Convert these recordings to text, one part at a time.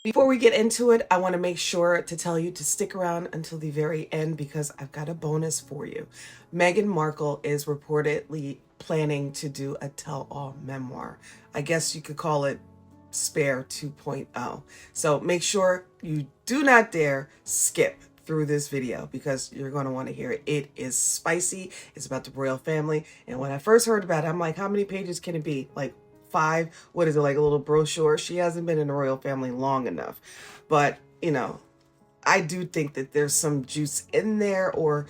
Before we get into it, I want to make sure to tell you to stick around until the very end because I've got a bonus for you. Meghan Markle is reportedly planning to do a tell-all memoir. I guess you could call it Spare 2.0. So make sure you do not dare skip through this video because you're going to want to hear it. It is spicy. It's about the royal family. And when I first heard about it, I'm like, how many pages can it be? Like 5? What is it, like a little brochure? She hasn't been in the royal family long enough. But, I do think that there's some juice in there, or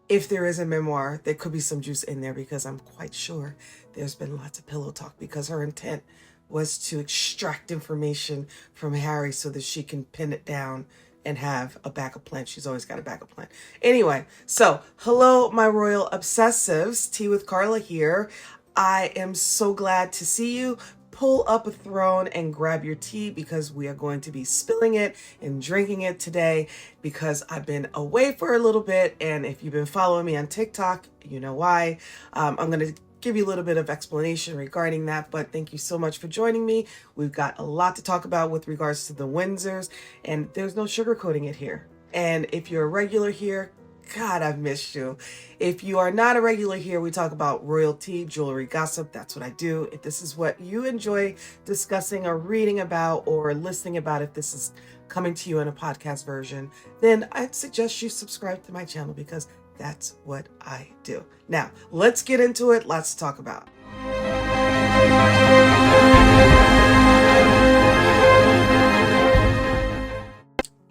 if there is a memoir, there could be some juice in there because I'm quite sure there's been lots of pillow talk because her intent was to extract information from Harry so that she can pin it down and have a backup plan. She's always got a backup plan. Anyway, so hello, my royal obsessives. Tea with Carla here. I am so glad to see you. Pull up a throne and grab your tea because we are going to be spilling it and drinking it today because I've been away for a little bit. And if you've been following me on TikTok, you know why. I'm going to give you a little bit of explanation regarding that, but thank you so much for joining me. We've got a lot to talk about with regards to the Windsors, and there's no sugarcoating it here. And if you're a regular here, God, I've missed you. If you are not a regular here, we talk about royalty, jewelry, gossip. That's what I do. If this is what you enjoy discussing or reading about or listening about, if this is coming to you in a podcast version, then I'd suggest you subscribe to my channel because that's what I do. Now, let's get into it. Let's talk about.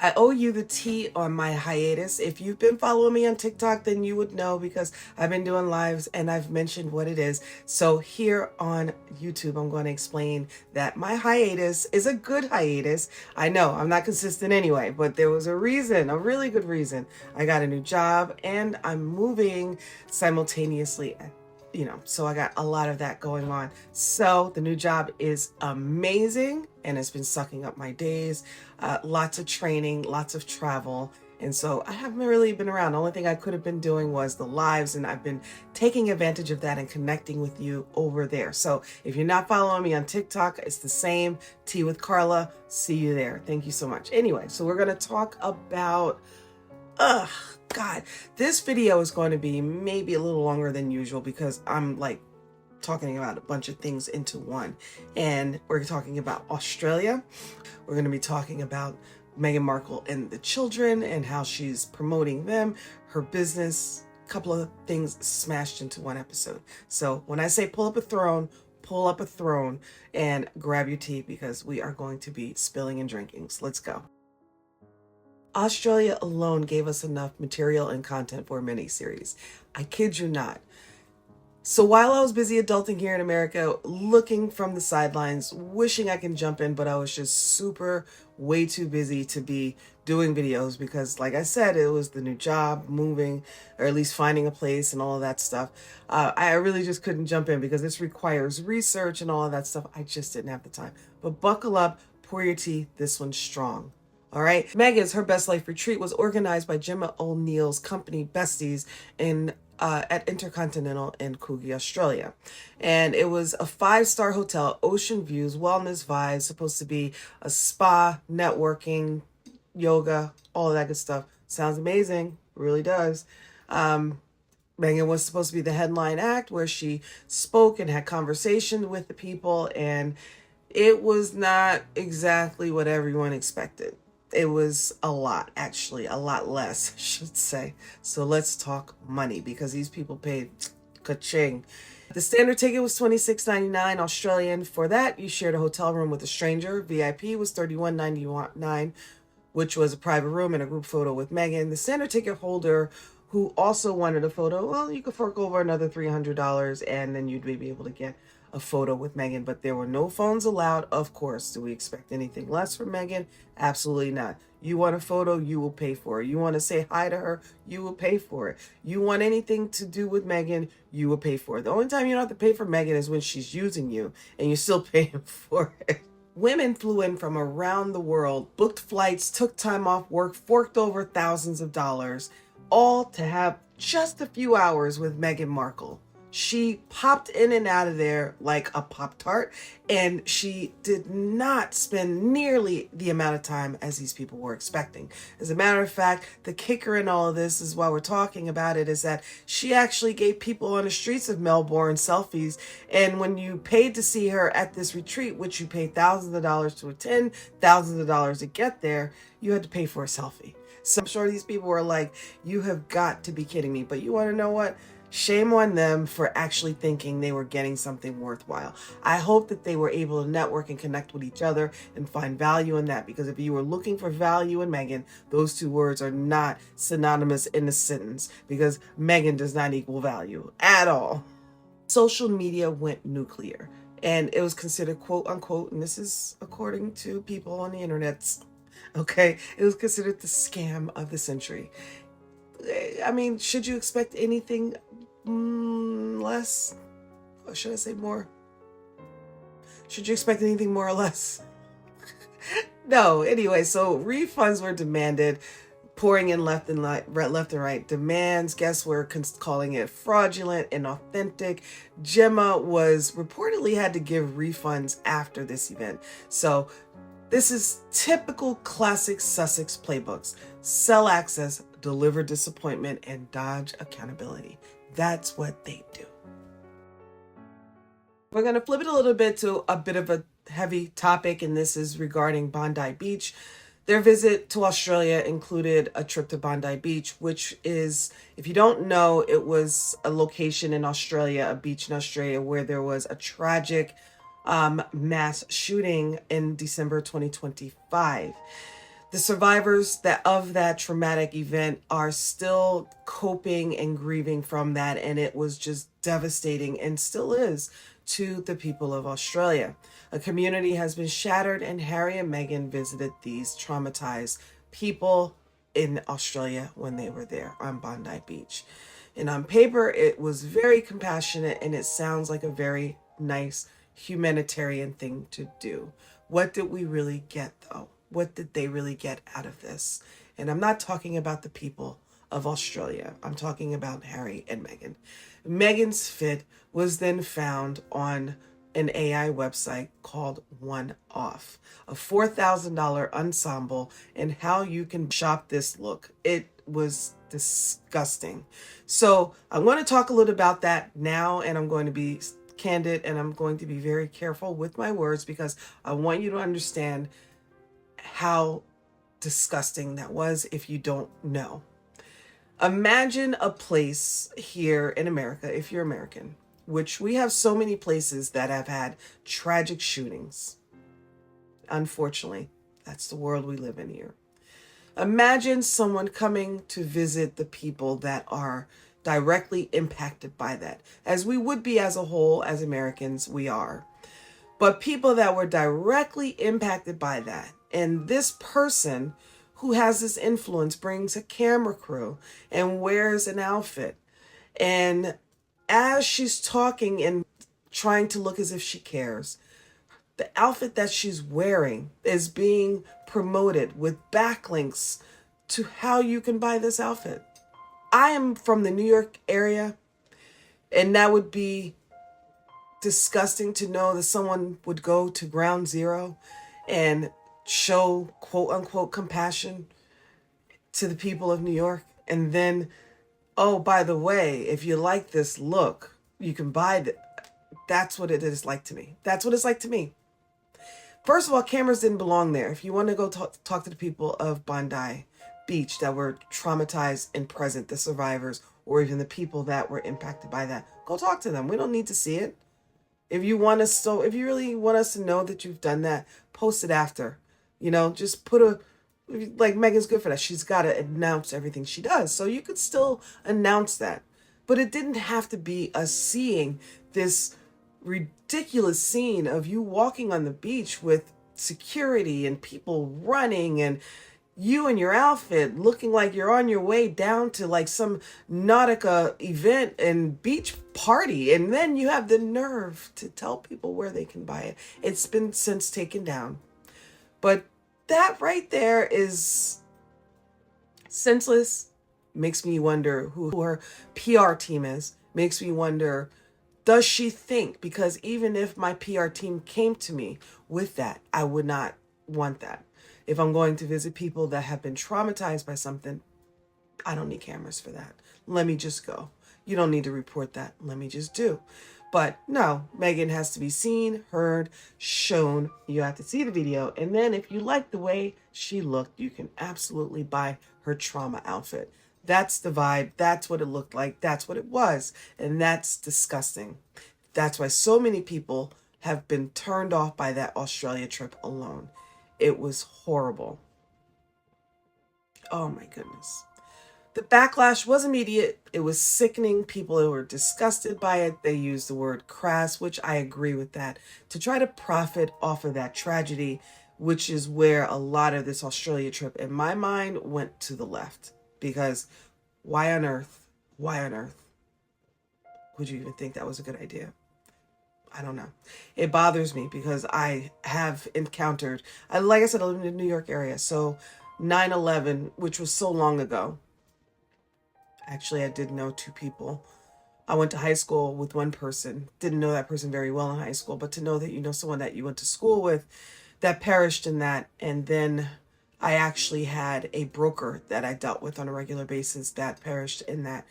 I owe you the tea on my hiatus. If you've been following me on TikTok, then you would know because I've been doing lives and I've mentioned what it is. So here on YouTube, I'm going to explain that my hiatus is a good hiatus. I know I'm not consistent anyway, but there was a reason, a really good reason. I got a new job and I'm moving simultaneously. So I got a lot of that going on. So the new job is amazing and it's been sucking up my days. Lots of training, lots of travel. And so I haven't really been around. The only thing I could have been doing was the lives, and I've been taking advantage of that and connecting with you over there. So if you're not following me on TikTok, it's the same. Tea with Carla. See you there. Thank you so much. Anyway, so we're going to talk about God, this video is going to be maybe a little longer than usual because I'm like talking about a bunch of things into one. And we're talking about Australia. We're going to be talking about Meghan Markle and the children and how she's promoting them, her business, a couple of things smashed into one episode. So when I say pull up a throne and grab your tea because we are going to be spilling and drinking. So let's go. Australia alone gave us enough material and content for a mini-series. I kid you not. So while I was busy adulting here in America, looking from the sidelines, wishing I can jump in, but I was just way too busy to be doing videos because, like I said, it was the new job, moving, or at least finding a place and all of that stuff. I really just couldn't jump in because this requires research and all of that stuff. I just didn't have the time. But buckle up, pour your tea, this one's strong. All right. Meghan's Her Best Life Retreat was organized by Gemma O'Neill's company Besties at Intercontinental in Coogee, Australia. And it was a 5-star hotel, ocean views, wellness vibes, supposed to be a spa, networking, yoga, all of that good stuff. Sounds amazing. Really does. Meghan was supposed to be the headline act where she spoke and had conversation with the people, and it was not exactly what everyone expected. It was a lot, actually, a lot less, I should say. So let's talk money because these people paid ka-ching. The standard ticket was $26.99 Australian. For that, you shared a hotel room with a stranger. VIP was $31.99, which was a private room and a group photo with Meghan. The standard ticket holder who also wanted a photo, well, you could fork over another $300 and then you'd be able to get a photo with Meghan, but there were no phones allowed. Of course, do we expect anything less from Meghan? Absolutely not. You want a photo, you will pay for it. You want to say hi to her, you will pay for it. You want anything to do with Meghan, you will pay for it. The only time you don't have to pay for Meghan is when she's using you and you're still paying for it. Women flew in from around the world, booked flights, took time off work, forked over thousands of dollars, all to have just a few hours with Meghan Markle. She popped in and out of there like a Pop-Tart, and she did not spend nearly the amount of time as these people were expecting. As a matter of fact, the kicker in all of this is, why we're talking about it, is that she actually gave people on the streets of Melbourne selfies, and when you paid to see her at this retreat, which you paid thousands of dollars to attend, thousands of dollars to get there, you had to pay for a selfie. So I'm sure these people were like, you have got to be kidding me. But you want to know what? Shame on them for actually thinking they were getting something worthwhile. I hope that they were able to network and connect with each other and find value in that, because if you were looking for value in Meghan, those two words are not synonymous in a sentence, because Meghan does not equal value at all. Social media went nuclear, and it was considered, quote unquote, and this is according to people on the internets, okay, it was considered the scam of the century. I mean, should you expect anything less? Or should I say more? Should you expect anything more or less? No. Anyway, so refunds were demanded, pouring in left and right. Demands, guests were calling it fraudulent and inauthentic. Gemma was reportedly had to give refunds after this event. So this is typical classic Sussex playbooks. Sell access, deliver disappointment, and dodge accountability. That's what they do. We're going to flip it a little bit to a bit of a heavy topic, and this is regarding Bondi Beach. Their visit to Australia included a trip to Bondi Beach, which is, if you don't know, it was a location in Australia, a beach in Australia, where there was a tragic mass shooting in December 2025. The survivors of that traumatic event are still coping and grieving from that, and it was just devastating, and still is, to the people of Australia. A community has been shattered, and Harry and Meghan visited these traumatized people in Australia when they were there on Bondi Beach. And on paper, it was very compassionate, and it sounds like a very nice humanitarian thing to do. What did we really get, though? What did they really get out of this? And I'm not talking about the people of Australia. I'm talking about Harry and Meghan. Meghan's fit was then found on an AI website called One Off, a $4,000 ensemble, and how you can shop this look. It was disgusting. So I'm going to talk a little about that now, and I'm going to be candid, and I'm going to be very careful with my words, because I want you to understand how disgusting that was if you don't know. Imagine a place here in America, if you're American, which we have so many places that have had tragic shootings. Unfortunately, that's the world we live in here. Imagine someone coming to visit the people that are directly impacted by that, as we would be as a whole, as Americans, we are. But people that were directly impacted by that, and this person who has this influence brings a camera crew and wears an outfit. And as she's talking and trying to look as if she cares, the outfit that she's wearing is being promoted with backlinks to how you can buy this outfit. I am from the New York area, and that would be disgusting to know that someone would go to ground zero and show quote unquote compassion to the people of New York. And then, oh, by the way, if you like this look, you can buy it. That's what it is like to me. That's what it's like to me. First of all, cameras didn't belong there. If you want to go talk to the people of Bondi Beach that were traumatized and present, the survivors, or even the people that were impacted by that, go talk to them. We don't need to see it. If you really want us to know that you've done that, post it after. Just put like Meghan's good for that. She's got to announce everything she does. So you could still announce that. But it didn't have to be us seeing this ridiculous scene of you walking on the beach with security and people running, and you in your outfit looking like you're on your way down to like some Nautica event and beach party. And then you have the nerve to tell people where they can buy it. It's been since taken down. But that right there is senseless. Makes me wonder who her PR team is. Makes me wonder Does she think? Because even if my PR team came to me with that, I would not want that. If I'm going to visit people that have been traumatized by something, I don't need cameras for that. Let me just go. You don't need to report that. Let me just do. But no, Meghan has to be seen, heard, shown. You have to see the video. And then if you like the way she looked, you can absolutely buy her trauma outfit. That's the vibe. That's what it looked like. That's what it was. And that's disgusting. That's why so many people have been turned off by that Australia trip alone. It was horrible. Oh my goodness. The backlash was immediate. It was sickening. People were disgusted by it. They used the word crass, which I agree with that, to try to profit off of that tragedy, which is where a lot of this Australia trip, in my mind, went to the left. Because why on earth would you even think that was a good idea? I don't know. It bothers me because I have encountered, like I said, I live in the New York area. So 9/11, which was so long ago. Actually, I did know two people. I went to high school with one person. Didn't know that person very well in high school, but to know that you know someone that you went to school with that perished in that. And then I actually had a broker that I dealt with on a regular basis that perished in that.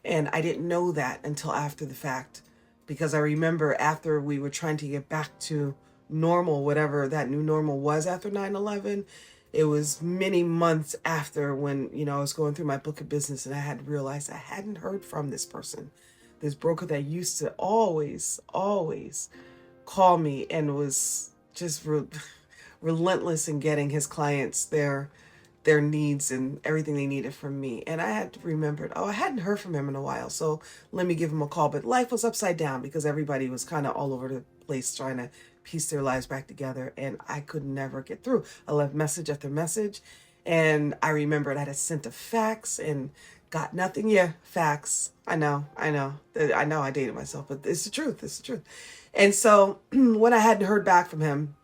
And I didn't know that until after the fact, because I remember after we were trying to get back to normal, whatever that new normal was after 9/11, it was many months after when, I was going through my book of business and I had realized I hadn't heard from this person, this broker that used to always call me and was just relentless in getting his clients their needs and everything they needed from me. And I had remembered, I hadn't heard from him in a while, so let me give him a call. But life was upside down because everybody was kind of all over the place trying to piece their lives back together, and I could never get through. I left message after message, and I remembered I had sent a fax and got nothing. Yeah, fax. I know I dated myself, but it's the truth. It's the truth. And so when I hadn't heard back from him,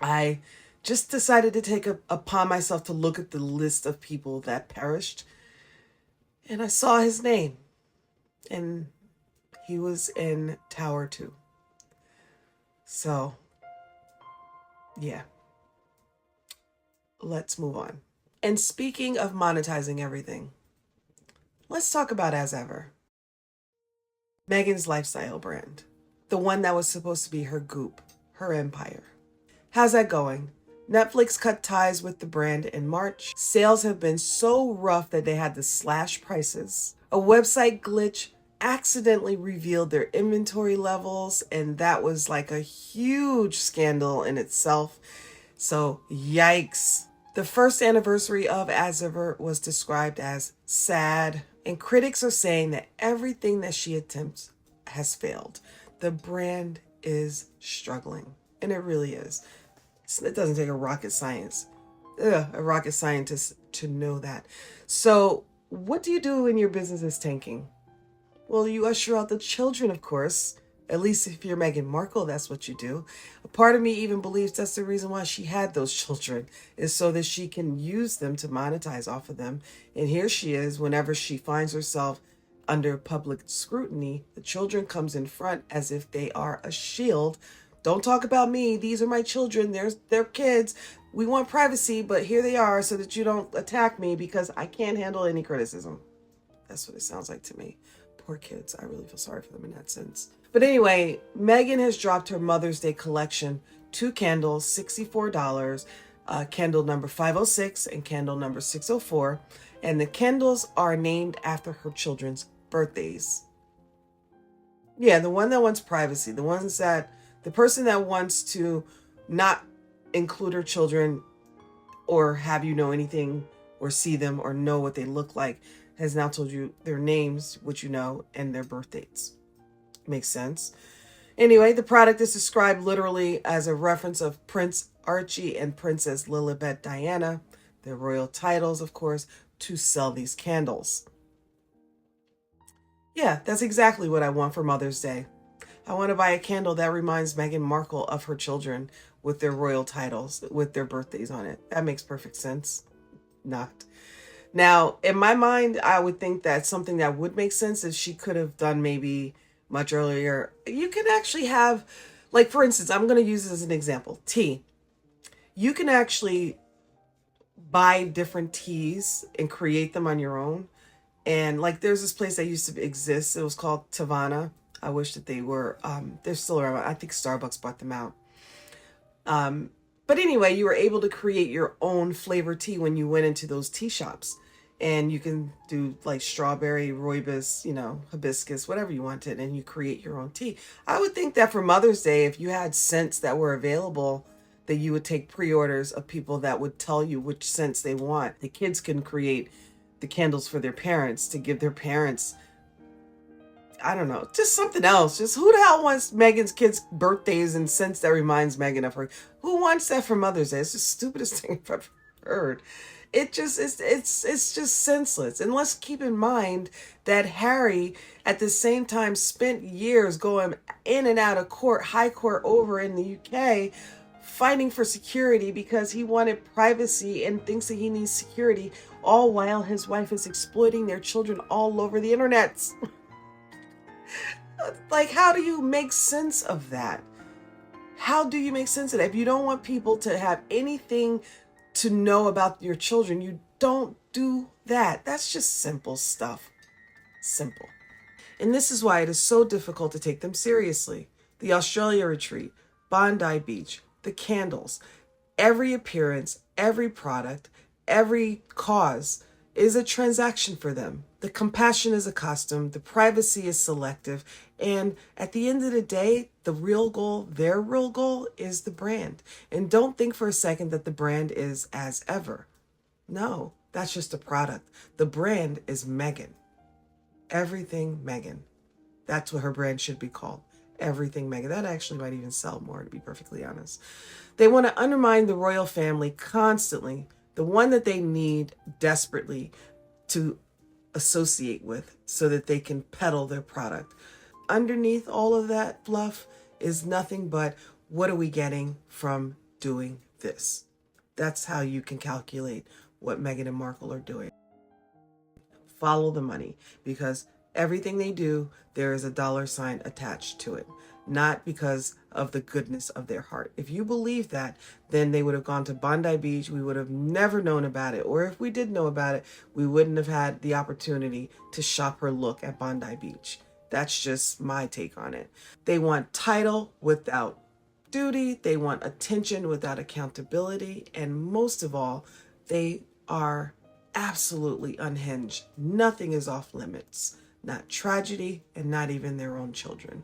I just decided to take upon myself to look at the list of people that perished. And I saw his name. And he was in Tower 2. So, yeah. Let's move on. And speaking of monetizing everything, let's talk about As Ever. Meghan's lifestyle brand. The one that was supposed to be her goop, her empire. How's that going? Netflix cut ties with the brand in March. Sales have been so rough that they had to slash prices. A website glitch accidentally revealed their inventory levels, and that was like a huge scandal in itself. So, yikes. The first anniversary of As Ever was described as sad, and critics are saying that everything that she attempts has failed. The brand is struggling, and it really is. It doesn't take a rocket scientist to know that. So what do you do when your business is tanking? Well, you usher out the children, of course. At least if you're Meghan Markle, that's what you do. A part of me even believes that's the reason why she had those children, is so that she can use them to monetize off of them. And here she is, whenever she finds herself under public scrutiny, the children comes in front as if they are a shield. Don't talk about me. These are my children. They're kids. We want privacy, but here they are so that you don't attack me because I can't handle any criticism. That's what it sounds like to me. Poor kids. I really feel sorry for them in that sense. But anyway, Meghan has dropped her Mother's Day collection. 2 candles, $64, candle number 506 and candle number 604. And the candles are named after her children's birthdays. Yeah, the one that wants privacy. The person that wants to not include her children or have you know anything or see them or know what they look like has now told you their names, which you know, and their birth dates. Makes sense. Anyway, the product is described literally as a reference of Prince Archie and Princess Lilibet Diana, their royal titles, of course, to sell these candles. Yeah, that's exactly what I want for Mother's Day. I want to buy a candle that reminds Meghan Markle of her children with their royal titles, with their birthdays on it. That makes perfect sense. Not. Now, in my mind, I would think that something that would make sense is she could have done maybe much earlier. You can actually have, like, for instance, I'm going to use this as an example. Tea. You can actually buy different teas and create them on your own. And like, there's this place that used to exist. It was called Tavana. I wish that they were, they're still around. I think Starbucks bought them out. But anyway, you were able to create your own flavor tea when you went into those tea shops. And you can do like strawberry, rooibos, hibiscus, whatever you wanted, and you create your own tea. I would think that for Mother's Day, if you had scents that were available, that you would take pre-orders of people that would tell you which scents they want. The kids can create the candles for their parents to give their parents, I don't know, just something else. Just who the hell wants Meghan's kids' birthdays and scents that reminds Meghan of her? Who wants that for Mother's Day? It's the stupidest thing I've ever heard. It just it's just senseless. And let's keep in mind that Harry at the same time spent years going in and out of court, high court over in the UK, fighting for security because he wanted privacy and thinks that he needs security, all while his wife is exploiting their children all over the internet. Like, how do you make sense of that? How do you make sense of that? If you don't want people to have anything to know about your children, you don't do that. That's just simple stuff. Simple. And this is why it is so difficult to take them seriously. The Australia retreat, Bondi Beach, the candles, every appearance, every product, every cause is a transaction for them. The compassion is a costume, the privacy is selective, and at the end of the day, the real goal, their real goal, is the brand. And don't think for a second that the brand is as ever. No, that's just a product. The brand is Meghan. Everything Meghan. That's what her brand should be called. Everything Meghan. That actually might even sell more, to be perfectly honest. They want to undermine the royal family constantly, the one that they need desperately to associate with so that they can peddle their product. Underneath all of that fluff is nothing but, what are we getting from doing this? That's how you can calculate what Meghan and Markle are doing. Follow the money, because everything they do, there is a dollar sign attached to it, not because of the goodness of their heart. If you believe that, then they would have gone to Bondi Beach. We would have never known about it. Or if we did know about it, we wouldn't have had the opportunity to shop her look at Bondi Beach. That's just my take on it. They want title without duty. They want attention without accountability. And most of all, they are absolutely unhinged. Nothing is off limits. Not tragedy, and not even their own children.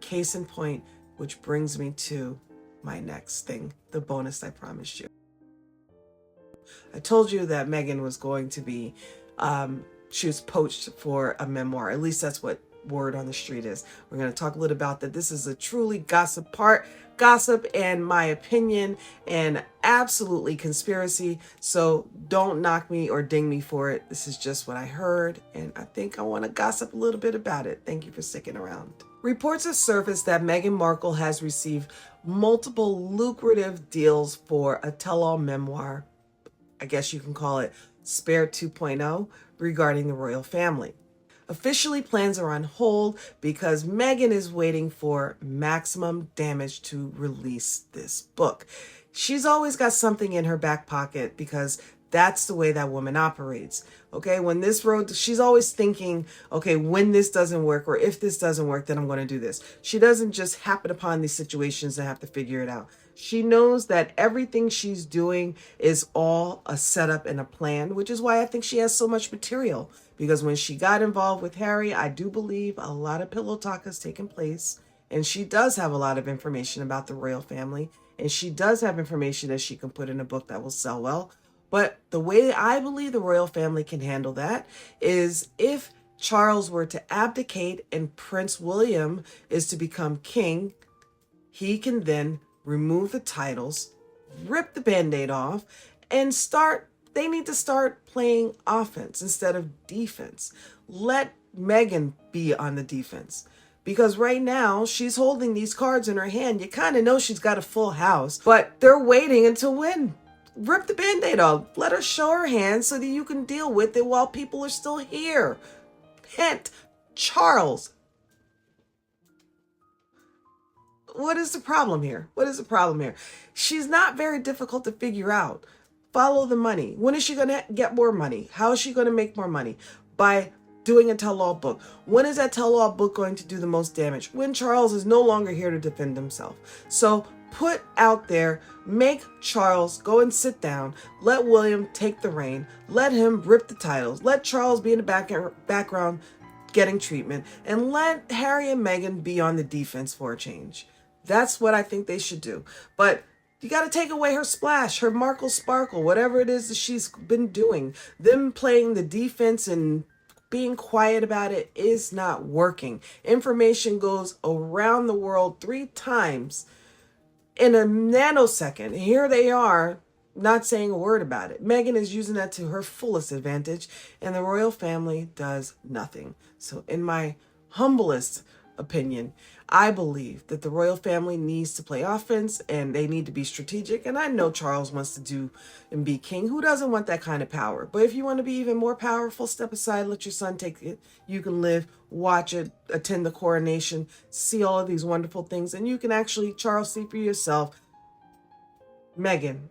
Case in point, which brings me to my next thing, the bonus I promised you. I told you that Meghan was going to be, she was poached for a memoir. At least that's what word on the street is. We're going to talk a little about that. This is a truly gossip and my opinion, and absolutely conspiracy. So don't knock me or ding me for it. This is just what I heard, and I think I want to gossip a little bit about it. Thank you for sticking around. Reports have surfaced that Meghan Markle has received multiple lucrative deals for a tell-all memoir, I guess you can call it Spare 2.0, regarding the royal family. Officially, plans are on hold because Meghan is waiting for maximum damage to release this book. She's always got something in her back pocket because that's the way that woman operates. Okay, when this road, she's always thinking, okay, when this doesn't work or if this doesn't work, then I'm going to do this. She doesn't just happen upon these situations and have to figure it out. She knows that everything she's doing is all a setup and a plan, which is why I think she has so much material. Because when she got involved with Harry, I do believe a lot of pillow talk has taken place. And she does have a lot of information about the royal family. And she does have information that she can put in a book that will sell well. But the way I believe the royal family can handle that is if Charles were to abdicate and Prince William is to become king, he can then remove the titles, rip the Band-Aid off, and they need to start playing offense instead of defense. Let Meghan be on the defense. Because right now, she's holding these cards in her hand. You kind of know she's got a full house, but they're waiting until when? Rip the Band-Aid off. Let her show her hand so that you can deal with it while people are still here. Hint, Charles what is the problem here? What is the problem here? She's not very difficult to figure out. Follow the money. When is she going to get more money? How is she going to make more money? By doing a tell-all book. When is that tell-all book going to do the most damage? When Charles is no longer here to defend himself. So put out there, make Charles go and sit down, let William take the reign, let him rip the titles, let Charles be in the background getting treatment, and let Harry and Meghan be on the defense for a change. That's what I think they should do. But you got to take away her splash, her Markle sparkle, whatever it is that she's been doing. Them playing the defense and being quiet about it is not working. Information goes around the world 3 times in a nanosecond. Here they are not saying a word about it. Meghan is using that to her fullest advantage, and the royal family does nothing. So in my humblest opinion, I believe that the royal family needs to play offense and they need to be strategic. And I know Charles wants to do and be king. Who doesn't want that kind of power? But if you want to be even more powerful, step aside, let your son take it. You can live, watch it, attend the coronation, see all of these wonderful things. And you can actually, Charles, see for yourself, Meghan,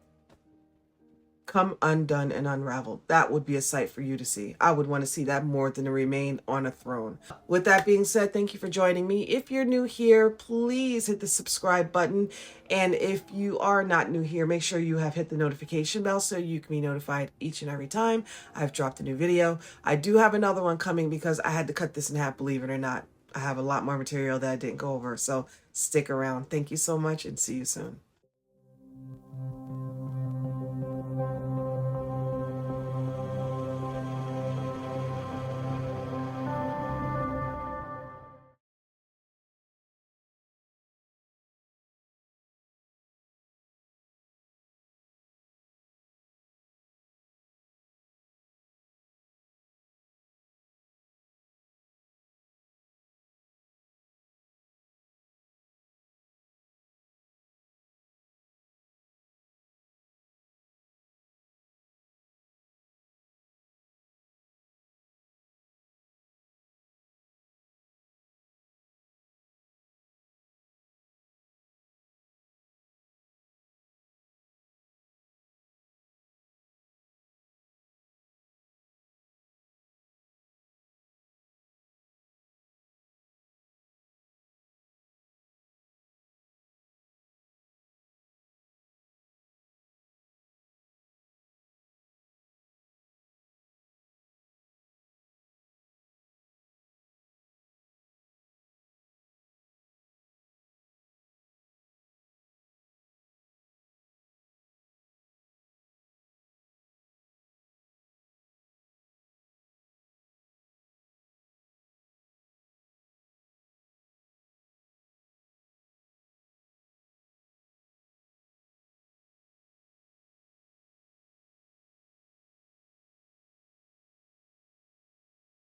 come undone and unraveled. That would be a sight for you to see. I would want to see that more than to remain on a throne. With that being said, thank you for joining me. If you're new here, please hit the subscribe button. And if you are not new here, make sure you have hit the notification bell so you can be notified each and every time I've dropped a new video. I do have another one coming because I had to cut this in half, believe it or not. I have a lot more material that I didn't go over, so stick around. Thank you so much and see you soon.